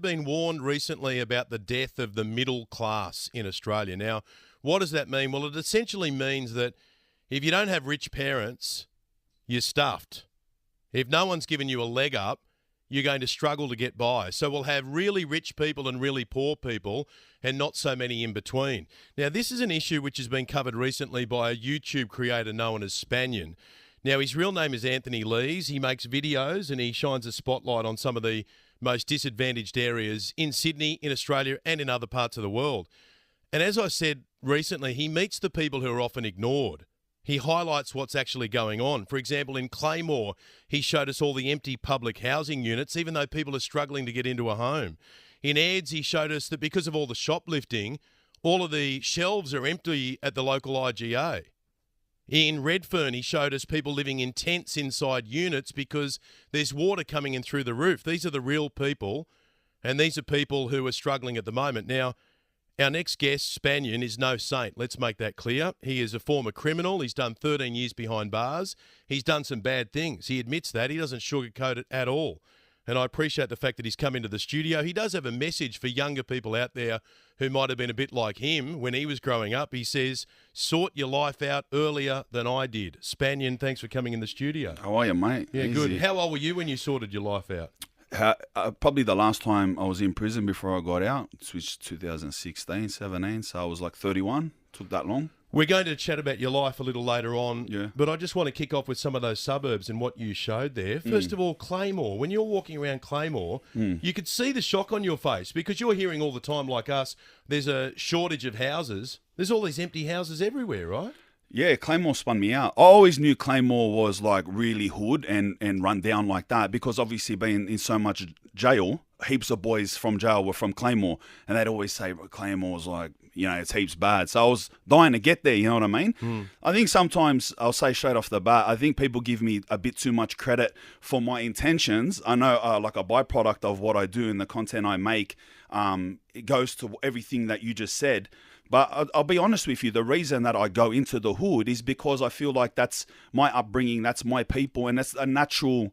Been warned recently about the death of the middle class in Australia. Now, what does that mean? Well, it essentially means that if you don't have rich parents, you're stuffed. If no one's given you a leg up, you're going to struggle to get by. So we'll have really rich people and really poor people and not so many in between. Now, this is an issue which has been covered recently by a YouTube creator known as Spanian. Now, his real name is Anthony Lees. He makes videos and he shines a spotlight on some of the most disadvantaged areas in Sydney, in Australia, and in other parts of the world. And as I said recently, he meets the people who are often ignored. He highlights what's actually going on. For example, in Claymore, he showed us all the empty public housing units, even though people are struggling to get into a home. In Aids, he showed us that because of all the shoplifting, all of the shelves are empty at the local IGA. In Redfern, he showed us people living in tents inside units because there's water coming in through the roof. These are the real people, and these are people who are struggling at the moment. Now, our next guest, Spanian, is no saint. Let's make that clear. He is a former criminal. He's done 13 years behind bars. He's done some bad things. He admits that. He doesn't sugarcoat it at all. And I appreciate the fact that he's come into the studio. He does have a message for younger people out there who might have been a bit like him when he was growing up. He says, sort your life out earlier than I did. Spanian, thanks for coming in the studio. How are you, mate? Yeah, Easy. good. How old were you when you sorted your life out? Probably the last time I was in prison before I got out, which 2016, 17, so I was like 31. Took that long. We're going to chat about your life a little later on, Yeah. but I just want to kick off with some of those suburbs and what you showed there. First of all, Claymore. When you're walking around Claymore, you could see the shock on your face because you're hearing all the time, like us, there's a shortage of houses. There's all these empty houses everywhere, right? Yeah, Claymore spun me out. I always knew Claymore was like really hood and run down like that because obviously being in so much jail, heaps of boys from jail were from Claymore, and they'd always say Claymore's like, you know, it's heaps bad. So I was dying to get there, you know what I mean? I think sometimes, I'll say straight off the bat, I think people give me a bit too much credit for my intentions. I know like a byproduct of what I do and the content I make, it goes to everything that you just said. But I'll be honest with you, the reason that I go into the hood is because I feel like that's my upbringing, that's my people, and that's a natural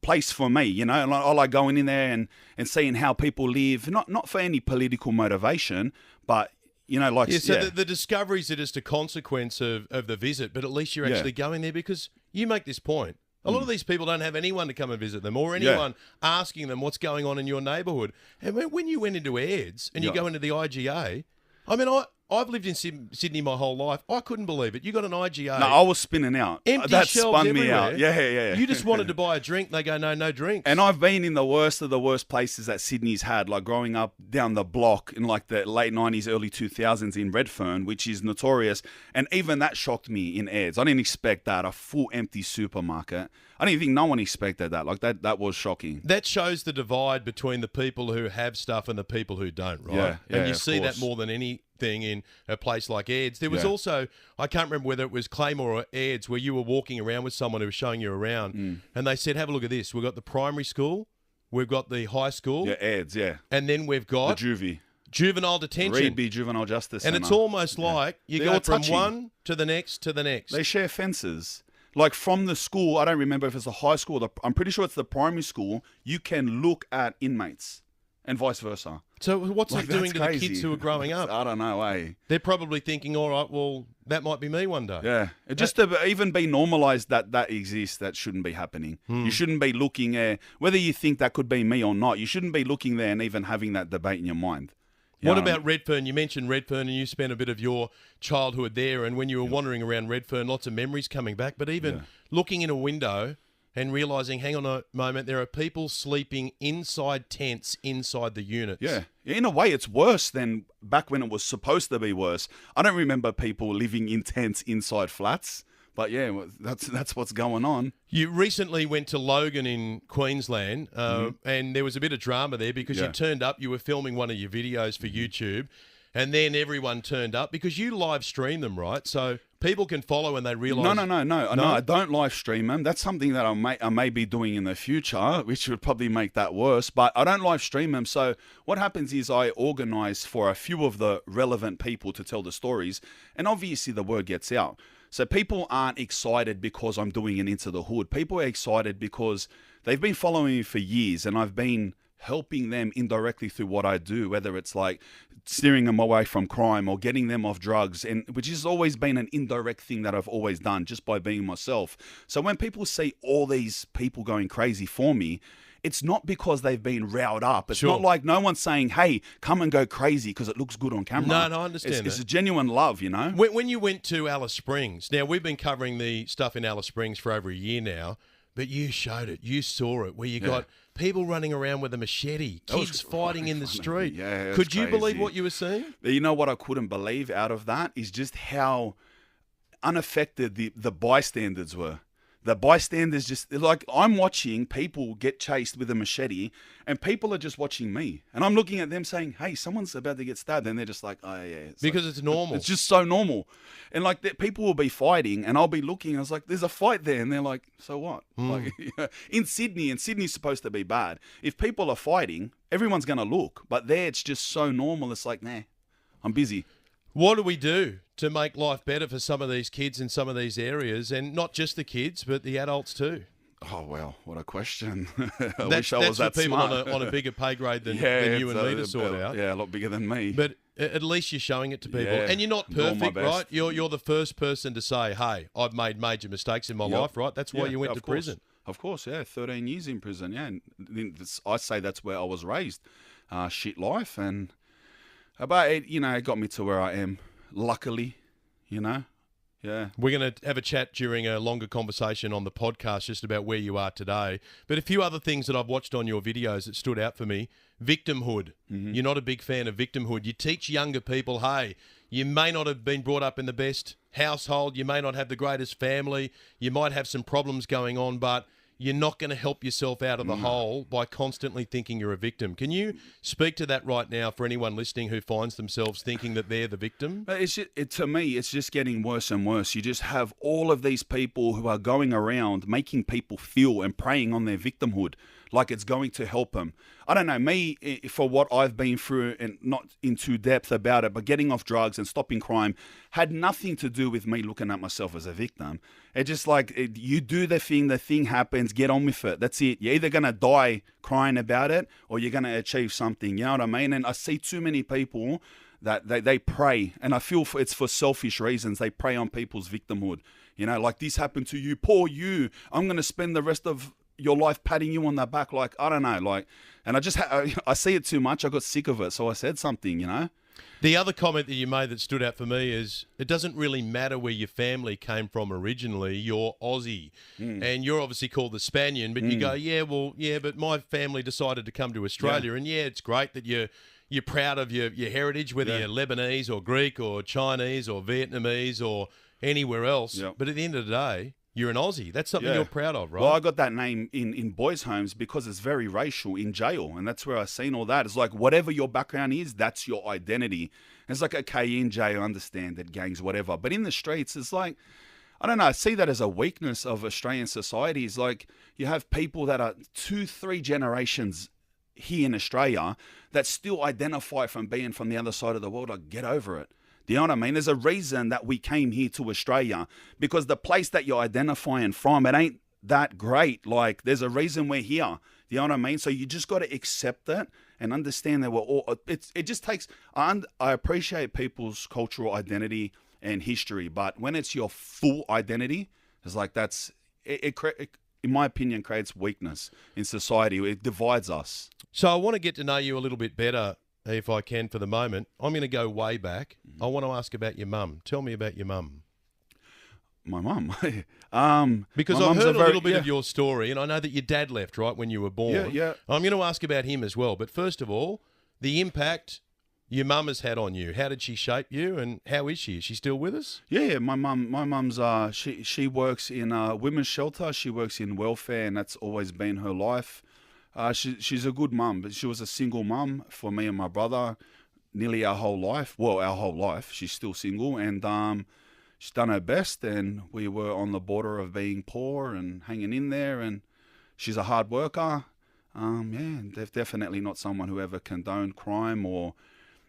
place for me, you know. And I like going in there and seeing how people live, not for any political motivation, but, you know, like... Yeah, so the discoveries are just a consequence of the visit, but at least you're actually going there because you make this point. A lot of these people don't have anyone to come and visit them or anyone asking them what's going on in your neighbourhood. And when you went into Aids and you go into the IGA... I mean, I've lived in Sydney my whole life. I couldn't believe it. You got an IGA. No, I was spinning out. Empty that shelves spun everywhere. me out. Yeah. You just wanted to buy a drink. They go, no drinks. And I've been in the worst of the worst places that Sydney's had, like growing up down the block in like the late 90s, early 2000s in Redfern, which is notorious. And even that shocked me in Aids. I didn't expect that, a full empty supermarket. I didn't think no one expected that. Like that was shocking. That shows the divide between the people who have stuff and the people who don't, right? Yeah, and you of see course. that more than anything in a place like Aids. There was also, I can't remember whether it was Claymore or Aids, where you were walking around with someone who was showing you around, and they said, have a look at this. We've got the primary school, we've got the high school. Yeah, Aids, yeah. And then we've got... The juvie. Juvenile detention. Reedby Juvenile Justice And Centre. it's almost like you They're go all from touching. one to the next to the next. They share fences. Like from the school, I don't remember if it's the high school, I'm pretty sure it's the primary school, you can look at inmates and vice versa. So what's Like, it doing that's to crazy. the kids who are growing up? I don't know, They're probably thinking, all right, well, that might be me one day. Yeah. It just to even be normalised that exists, that shouldn't be happening. You shouldn't be looking at, whether you think that could be me or not, you shouldn't be looking there and even having that debate in your mind. What about Redfern? You mentioned Redfern and you spent a bit of your childhood there, and when you were wandering around Redfern, lots of memories coming back, but even looking in a window and realising, hang on a moment, there are people sleeping inside tents inside the units. Yeah. In a way, it's worse than back when it was supposed to be worse. I don't remember people living in tents inside flats. But yeah, that's what's going on. You recently went to Logan in Queensland, and there was a bit of drama there because you turned up, you were filming one of your videos for YouTube, and then everyone turned up because you live stream them, right? So people can follow and they realise... No, I don't live stream them. That's something that I may be doing in the future, which would probably make that worse, but I don't live stream them. So what happens is I organise for a few of the relevant people to tell the stories, and obviously the word gets out. So people aren't excited because I'm doing an Into the Hood. People are excited because they've been following me for years and I've been helping them indirectly through what I do, whether it's like steering them away from crime or getting them off drugs, and which has always been an indirect thing that I've always done just by being myself. So when people see all these people going crazy for me, it's not because they've been riled up. It's not like no one's saying, hey, come and go crazy because it looks good on camera. No, I understand. It's a genuine love, you know? When you went to Alice Springs, now we've been covering the stuff in Alice Springs for over a year now, but you showed it, you saw it, where you got people running around with a machete, kids fighting in the street. Yeah, could you crazy. believe what you were seeing? You know what I couldn't believe out of that is just how unaffected the bystanders were. The bystanders just, like, I'm watching people get chased with a machete and people are just watching me. And I'm looking at them saying, hey, someone's about to get stabbed. And they're just like, oh, yeah. Because it's normal. It's just so normal. And, like, people will be fighting and I'll be looking. I was like, there's a fight there. And they're like, so what? Like, in Sydney, and Sydney's supposed to be bad. If people are fighting, everyone's going to look. But there, it's just so normal. It's like, nah, I'm busy. What do we do to make life better for some of these kids in some of these areas, and not just the kids, but the adults too? Oh, well, what a question. I wish I was that for people smart. on a bigger pay grade than you and me to sort out. Yeah, a lot bigger than me. But at least you're showing it to people. Yeah, and you're not doing my perfect, best. right? You're the first person to say, hey, I've made major mistakes in my life, right? That's why you went to prison. Of course, yeah, 13 years in prison, yeah. And I say that's where I was raised. Shit life. And but it, it got me to where I am. Luckily, yeah. We're going to have a chat during a longer conversation on the podcast just about where you are today. But a few other things that I've watched on your videos that stood out for me. Victimhood. Mm-hmm. You're not a big fan of victimhood. You teach younger people, hey, you may not have been brought up in the best household. You may not have the greatest family. You might have some problems going on, but you're not going to help yourself out of the hole by constantly thinking you're a victim. Can you speak to that right now for anyone listening who finds themselves thinking that they're the victim? But to me, it's just getting worse and worse. You just have all of these people who are going around making people feel and preying on their victimhood like it's going to help them. I don't know, me, for what I've been through, and not into depth about it, but getting off drugs and stopping crime had nothing to do with me looking at myself as a victim. It's just like, you do the thing happens, get on with it. That's it. You're either going to die crying about it or you're going to achieve something. You know what I mean? And I see too many people that they prey, and I feel it's for selfish reasons. They prey on people's victimhood. Like, this happened to you, poor you. I'm going to spend the rest of your life patting you on the back, like, I don't know, like, and I see it too much. I got sick of it, so I said something, The other comment that you made that stood out for me is it doesn't really matter where your family came from originally. You're Aussie, and you're obviously called the Spanian, but you go, but my family decided to come to Australia, and it's great that you're proud of your heritage, whether you're Lebanese or Greek or Chinese or Vietnamese or anywhere else. But at the end of the day, you're an Aussie. That's something you're proud of, right? Well, I got that name in boys' homes because it's very racial in jail, and that's where I've seen all that. It's like, whatever your background is, that's your identity. It's like, okay, in jail, I understand that gangs, whatever. But in the streets, it's like, I don't know, I see that as a weakness of Australian society. It's like, you have people that are 2-3 generations here in Australia that still identify from being from the other side of the world. Like, get over it. Do you know what I mean? There's a reason that we came here to Australia, because the place that you're identifying from, it ain't that great. Like, there's a reason we're here. Do you know what I mean? So you just got to accept it and understand that we're all, it just takes, I appreciate people's cultural identity and history, but when it's your full identity, it's like, it in my opinion, creates weakness in society. It divides us. So I want to get to know you a little bit better, if I can, for the moment. I'm going to go way back. I want to ask about your mum. Tell me about your mum. My mum? Because I've heard a little bit of your story, and I know that your dad left, right, when you were born. Yeah. I'm going to ask about him as well. But first of all, the impact your mum has had on you. How did she shape you, and how is she? Is she still with us? Yeah. My mum's she works in a women's shelter. She works in welfare, and that's always been her life. She's a good mum, but she was a single mum for me and my brother nearly our whole life. Well, our whole life. She's still single, and she's done her best, and we were on the border of being poor and hanging in there, and she's a hard worker. Definitely not someone who ever condoned crime or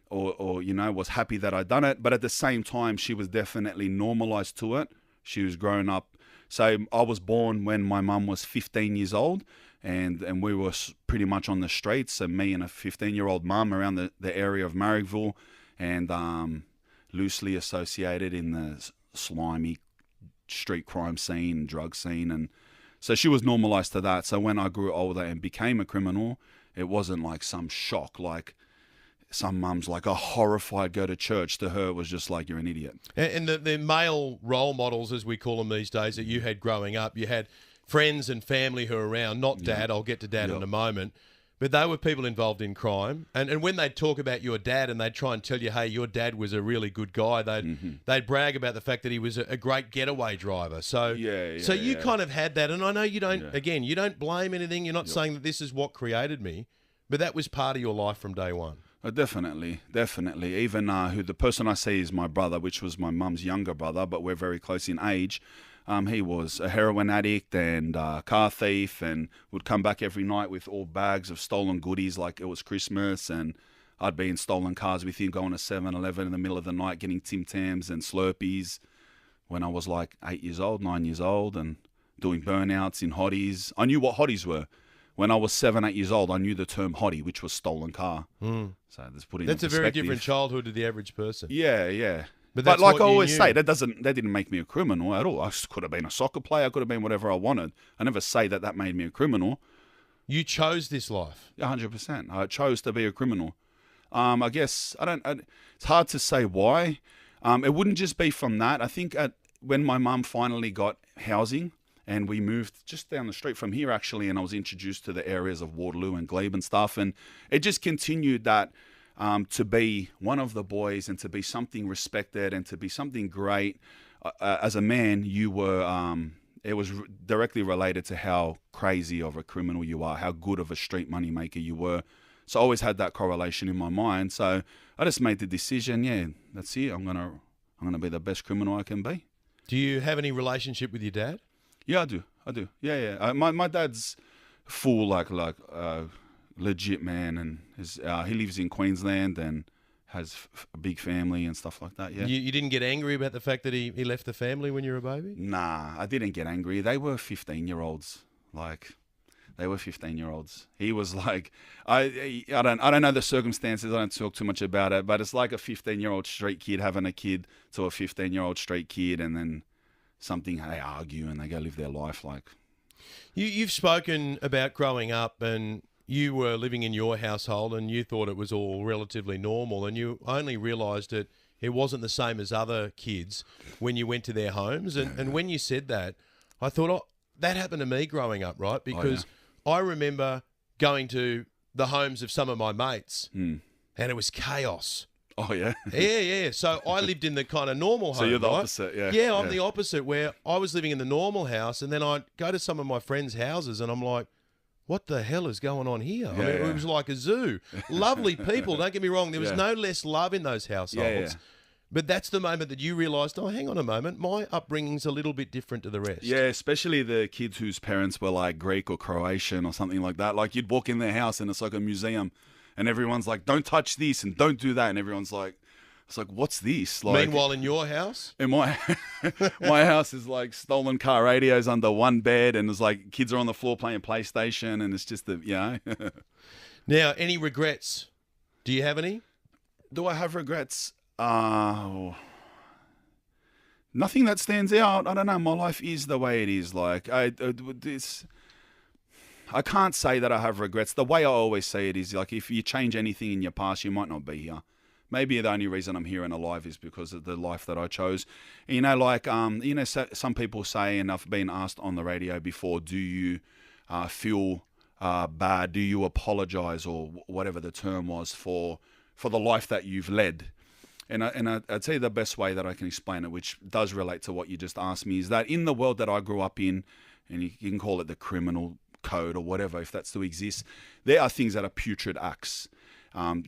was happy that I'd done it, but at the same time, she was definitely normalized to it. She was growing up. So I was born when my mum was 15 years old, and we were pretty much on the streets, and me and a 15-year-old mum around the area of Marrickville, and loosely associated in the slimy street crime scene, drug scene, and so she was normalized to that. So when I grew older and became a criminal, it wasn't like some shock, like some mums like a horrified go to church. To her, it was just like, you're an idiot. And the male role models, as we call them these days, that you had growing up, you had friends and family who were around, not dad, I'll get to dad in a moment, but they were people involved in crime. And when they'd talk about your dad and they'd try and tell you, hey, your dad was a really good guy, they'd brag about the fact that he was a great getaway driver. So you kind of had that. And I know you don't, again, you don't blame anything. You're not saying that this is what created me, but that was part of your life from day one. Oh, definitely. Even who the person I see is my brother, which was my mum's younger brother, but we're very close in age. He was a heroin addict and a car thief, and would come back every night with all bags of stolen goodies like it was Christmas, and I'd be in stolen cars with him going to 7-Eleven in the middle of the night getting Tim Tams and Slurpees when I was like 9 years old, and doing burnouts in hotties. I knew what hotties were. When I was 7, 8 years old, I knew the term hottie, which was stolen car. So let's put it in That's a very different childhood to the average person. Yeah. But like I always say, that didn't make me a criminal at all. I could have been a soccer player. I could have been whatever I wanted. I never say that made me a criminal. You chose this life. 100%. I chose to be a criminal. I guess it's hard to say why. It wouldn't just be from that. I think when my mum finally got housing, and we moved just down the street from here, actually, and I was introduced to the areas of Waterloo and Glebe and stuff, and it just continued that to be one of the boys and to be something respected and to be something great. As a man, you were, it was directly related to how crazy of a criminal you are, how good of a street money maker you were. So I always had that correlation in my mind. So I just made the decision, that's it. I'm gonna be the best criminal I can be. Do you have any relationship with your dad? Yeah, I do. Yeah. My dad's full, like legit man, and he lives in Queensland and has a big family and stuff like that. Yeah. You didn't get angry about the fact that he left the family when you were a baby? Nah, I didn't get angry. They were 15-year-olds. He was like, I don't know the circumstances. I don't talk too much about it, but it's like a 15-year-old street kid having a kid to a 15-year-old street kid, and then they argue and they go live their life. Like, you've spoken about growing up, and you were living in your household and you thought it was all relatively normal, and you only realised that it wasn't the same as other kids when you went to their homes. And when you said that, I thought, that happened to me growing up, right? Because I remember going to the homes of some of my mates and it was chaos. Oh, yeah? Yeah. So I lived in the kind of normal home. So you're the right? opposite, yeah. Yeah, I'm the opposite, where I was living in the normal house, and then I'd go to some of my friends' houses and I'm like, what the hell is going on here? I mean, it was like a zoo. Lovely people, don't get me wrong. There was no less love in those households. But that's the moment that you realised, hang on a moment, my upbringing's a little bit different to the rest. Yeah, especially the kids whose parents were like Greek or Croatian or something like that. Like, you'd walk in their house and it's like a museum, and everyone's like, don't touch this and don't do that. And everyone's like, it's like, what's this? Like, meanwhile, in your house? In my house is like stolen car radios under one bed, and there's like kids are on the floor playing PlayStation, and it's just Now, any regrets? Do you have any? Do I have regrets? Nothing that stands out. I don't know. My life is the way it is. Like, I can't say that I have regrets. The way I always say it is, like, if you change anything in your past, you might not be here. Maybe the only reason I'm here and alive is because of the life that I chose. You know, like, some people say, and I've been asked on the radio before, do you feel bad? Do you apologize, or whatever the term was, for the life that you've led? And I'd say the best way that I can explain it, which does relate to what you just asked me, is that in the world that I grew up in, and you can call it the criminal code or whatever, if that still exists, there are things that are putrid acts.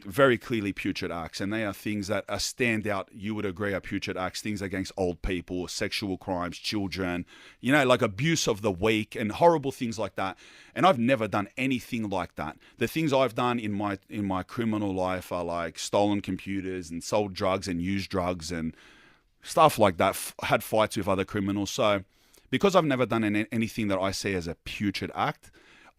Very clearly putrid acts, and they are things that are stand out, you would agree, are putrid acts, things against old people, sexual crimes, children, like abuse of the weak and horrible things like that. And I've never done anything like that. The things I've done in my criminal life are like stolen computers and sold drugs and used drugs and stuff like that, had fights with other criminals. So because I've never done anything that I see as a putrid act,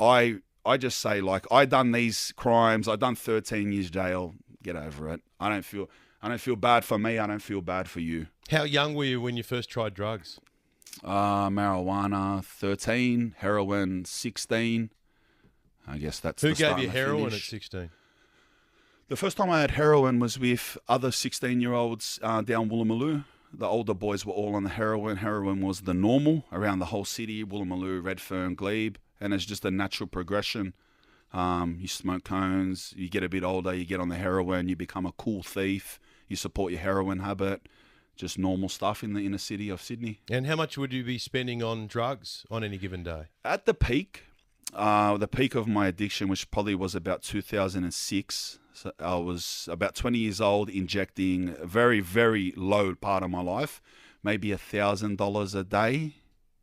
I just say, like, I done these crimes. I done 13 years jail. Get over it. I don't feel bad for me. I don't feel bad for you. How young were you when you first tried drugs? Marijuana 13, heroin 16. I guess that's Who the gave start you and the heroin finish. at 16? The first time I had heroin was with other 16-year-olds down Woolloomooloo. The older boys were all on the heroin. Heroin was the normal around the whole city, Woolloomooloo, Redfern, Glebe, and it's just a natural progression. You smoke cones, you get a bit older, you get on the heroin, you become a cool thief, you support your heroin habit, just normal stuff in the inner city of Sydney. And how much would you be spending on drugs on any given day? At the peak of my addiction, which probably was about 2006, so I was about 20 years old, injecting a very, very low part of my life, maybe $1,000 a day.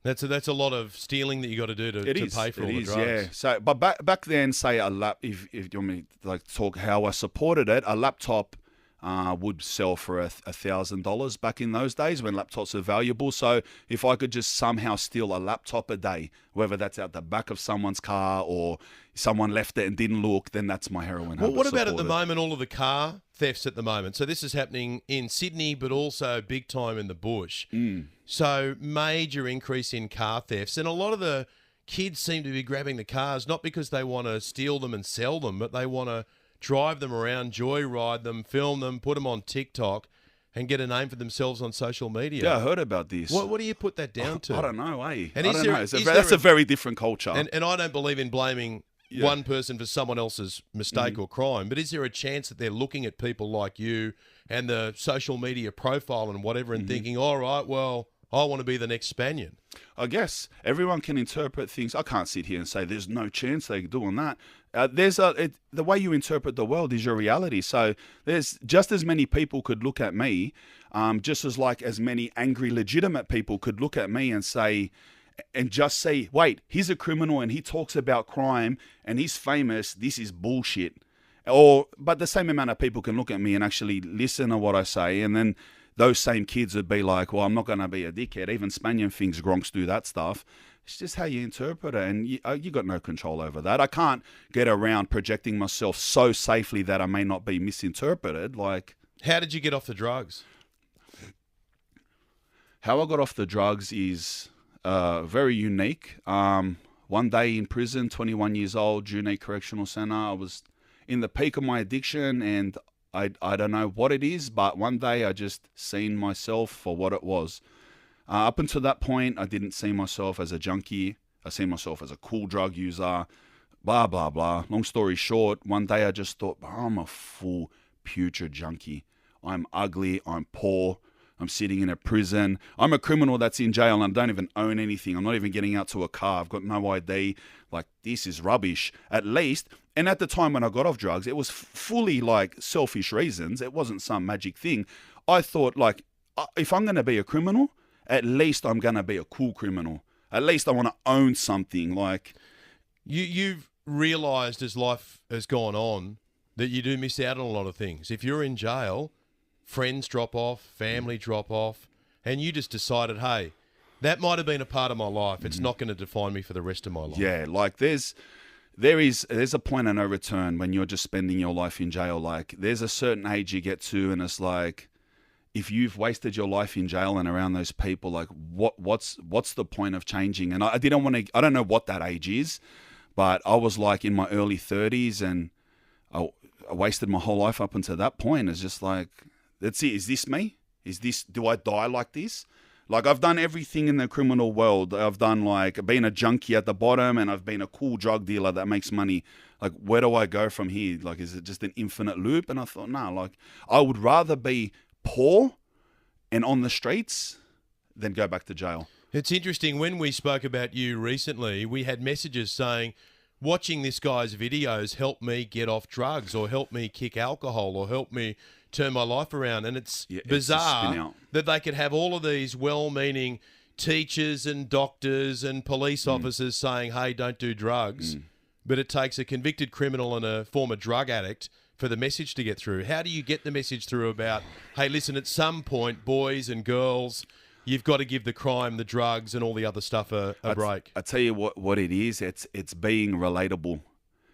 That's a lot of stealing that you got to do to pay for all the drugs. Yeah. So, but back then, say if you want me to like talk how I supported it, a laptop would sell for $1,000 back in those days when laptops were valuable. So if I could just somehow steal a laptop a day, whether that's out the back of someone's car or someone left it and didn't look, then that's my heroin. Well, what about at the moment, all of the car thefts at the moment? So this is happening in Sydney, but also big time in the bush. So major increase in car thefts. And a lot of the kids seem to be grabbing the cars, not because they want to steal them and sell them, but they want to drive them around, joyride them, film them, put them on TikTok, and get a name for themselves on social media. Yeah, I heard about this. What do you put that down to? I don't know, eh? And I don't know. That's a very different culture. And I don't believe in blaming one person for someone else's mistake or crime, but is there a chance that they're looking at people like you and the social media profile and whatever and thinking, all right, well, I want to be the next Spanian? I guess everyone can interpret things. I can't sit here and say there's no chance they're doing that. The way you interpret the world is your reality. So there's just as many people could look at me, just as many angry, legitimate people could look at me and say, wait, he's a criminal and he talks about crime and he's famous. This is bullshit. But the same amount of people can look at me and actually listen to what I say, and then those same kids would be like, well, I'm not going to be a dickhead. Even Spanian thinks Gronks do that stuff. It's just how you interpret it, and you got no control over that. I can't get around projecting myself so safely that I may not be misinterpreted. Like, how did you get off the drugs? How I got off the drugs is very unique. One day in prison, 21 years old, Junee Correctional Centre. I was in the peak of my addiction, and I don't know what it is, but one day I just seen myself for what it was. Up until that point, I didn't see myself as a junkie. I see myself as a cool drug user, blah, blah, blah. Long story short, one day I just thought, I'm a full putrid junkie. I'm ugly. I'm poor. I'm sitting in a prison. I'm a criminal that's in jail and I don't even own anything. I'm not even getting out to a car. I've got no ID. Like, this is rubbish. At least, and at the time when I got off drugs, it was fully like selfish reasons. It wasn't some magic thing. I thought, like, if I'm going to be a criminal, at least I'm going to be a cool criminal. At least I want to own something. Like, you've realised as life has gone on that you do miss out on a lot of things. If you're in jail, friends drop off, family drop off, and you just decided, hey, that might have been a part of my life. It's not going to define me for the rest of my life. Yeah, like there's a point of no return when you're just spending your life in jail. Like, there's a certain age you get to, and it's like, if you've wasted your life in jail and around those people, like, what's the point of changing? And I don't know what that age is, but I was like in my early 30s, and I wasted my whole life up until that point. It's just like, that's it. Is this me? Do I die like this? Like, I've done everything in the criminal world. I've done, like, been a junkie at the bottom, and I've been a cool drug dealer that makes money. Like, where do I go from here? Like, is it just an infinite loop? And I thought, nah, like, I would rather be poor and on the streets than go back to jail. It's interesting. When we spoke about you recently, we had messages saying, watching this guy's videos helped me get off drugs, or helped me kick alcohol, or helped me turn my life around. And it's bizarre that they could have all of these well-meaning teachers and doctors and police officers saying, hey, don't do drugs. But it takes a convicted criminal and a former drug addict for the message to get through. How do you get the message through about, hey, listen, at some point, boys and girls, you've got to give the crime, the drugs, and all the other stuff a break. I tell you what it is. It's being relatable.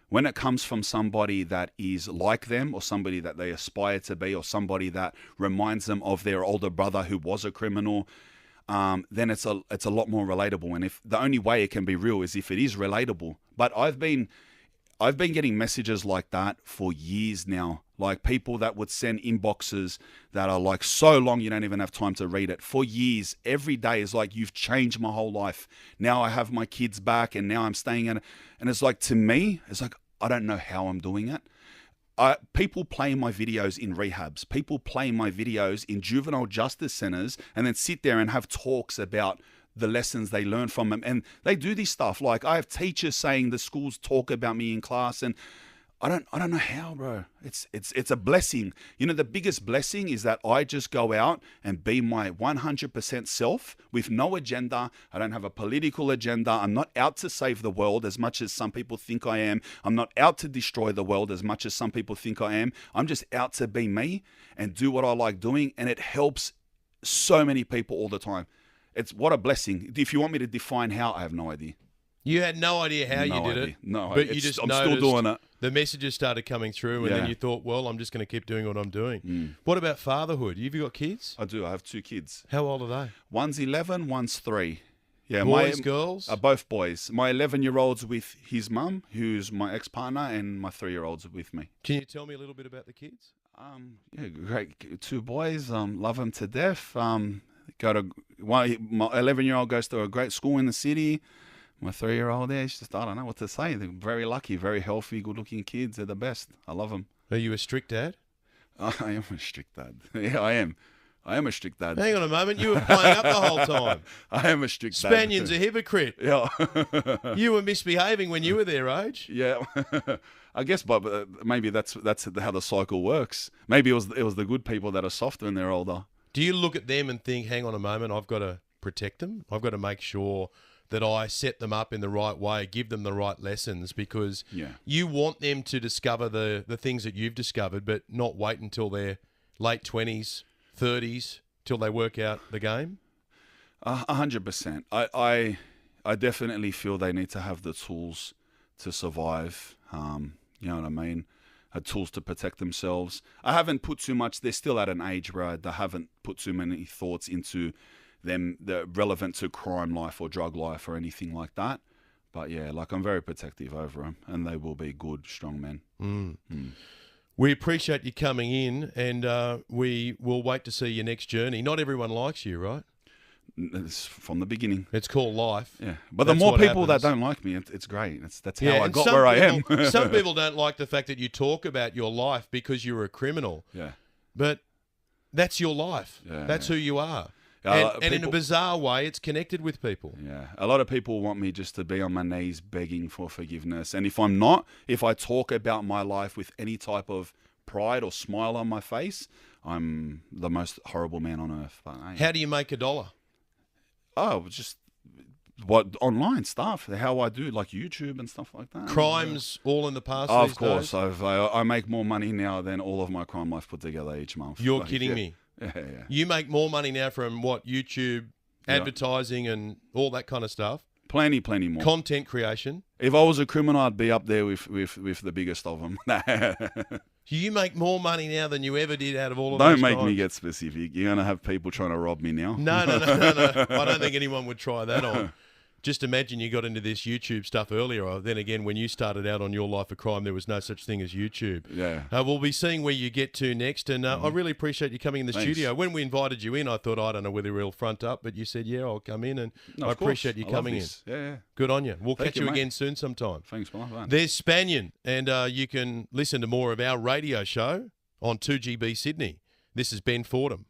When it comes from somebody that is like them, or somebody that they aspire to be, or somebody that reminds them of their older brother who was a criminal, then it's a lot more relatable. And if the only way it can be real is if it is relatable. But I've been getting messages like that for years now. Like people that would send inboxes that are like so long you don't even have time to read it. For years, every day is like, you've changed my whole life. Now I have my kids back, and now I'm staying in it. And it's like, to me, it's like, I don't know how I'm doing it. People play my videos in rehabs. People play my videos in juvenile justice centers, and then sit there and have talks about the lessons they learn from them. And they do this stuff. Like, I have teachers saying the schools talk about me in class, and I don't know how, bro. It's a blessing. You know, the biggest blessing is that I just go out and be my 100% self with no agenda. I don't have a political agenda. I'm not out to save the world as much as some people think I am. I'm not out to destroy the world as much as some people think I am. I'm just out to be me and do what I like doing, and it helps so many people all the time. It's what a blessing. If you want me to define how, I have no idea. You had no idea how you did it. No, but you just I'm noticed still doing it. The messages started coming through, and then you thought, well, I'm just going to keep doing what I'm doing. What about fatherhood? Have you got kids? I do. I have 2 kids. How old are they? One's 11, one's 3. Yeah, boys, girls? Both boys. My 11-year-old's with his mum, who's my ex-partner, and my 3-year-old's with me. Can you tell me a little bit about the kids? Yeah, great. 2 boys. Love them to death. My 11-year-old goes to a great school in the city. My 3-year-old there, she's just, I don't know what to say. They're very lucky, very healthy, good-looking kids. They're the best. I love them. Are you a strict dad? I am a strict dad. Yeah, I am. I am a strict dad. Hang on a moment. You were playing up the whole time. I am a strict dad. Spanian's a hypocrite. Yeah. You were misbehaving when you were their age. Yeah. I guess, but maybe that's how the cycle works. Maybe it was the good people that are softer when they're older. Do you look at them and think, hang on a moment, I've got to protect them? I've got to make sure that I set them up in the right way, give them the right lessons, because you want them to discover the things that you've discovered, but not wait until their late 20s, 30s, till they work out the game? 100%. I definitely feel they need to have the tools to survive. You know what I mean? Tools to protect themselves. I haven't put too much. They're still at an age where I haven't put too many thoughts into them that are relevant to crime life or drug life or anything like that. But yeah, like, I'm very protective over them, and they will be good, strong men. We appreciate you coming in, and we will wait to see your next journey. Not everyone likes you, right? It's from the beginning. It's called life. Yeah, but the more people that don't like me, it's great. That's how I got where I am. Some people don't like the fact that you talk about your life because you're a criminal. Yeah, but that's your life. Yeah, that's who you are. And in a bizarre way, it's connected with people. Yeah, a lot of people want me just to be on my knees begging for forgiveness. And if I'm not, if I talk about my life with any type of pride or smile on my face, I'm the most horrible man on earth. But, hey. How do you make $1? Oh, just online stuff. How I do, like YouTube and stuff like that. Crimes all in the past. Of course, I make more money now than all of my crime life put together each month. You're kidding me. Yeah. You make more money now from what, YouTube, advertising, and all that kind of stuff? Plenty more. Content creation. If I was a criminal, I'd be up there with the biggest of them. You make more money now than you ever did out of all of those Don't make crimes. me get specific. You're going to have people trying to rob me now. No. I don't think anyone would try that on. Just imagine you got into this YouTube stuff earlier. Then again, when you started out on your life of crime, there was no such thing as YouTube. Yeah. We'll be seeing where you get to next. And I really appreciate you coming in the studio. When we invited you in, I thought, I don't know whether we'll front up, but you said, yeah, I'll come in. And I appreciate you coming in. Yeah. Good on you. We'll Thank catch you mate. again soon sometime. Thanks, man. There's Spanian. And you can listen to more of our radio show on 2GB Sydney. This is Ben Fordham.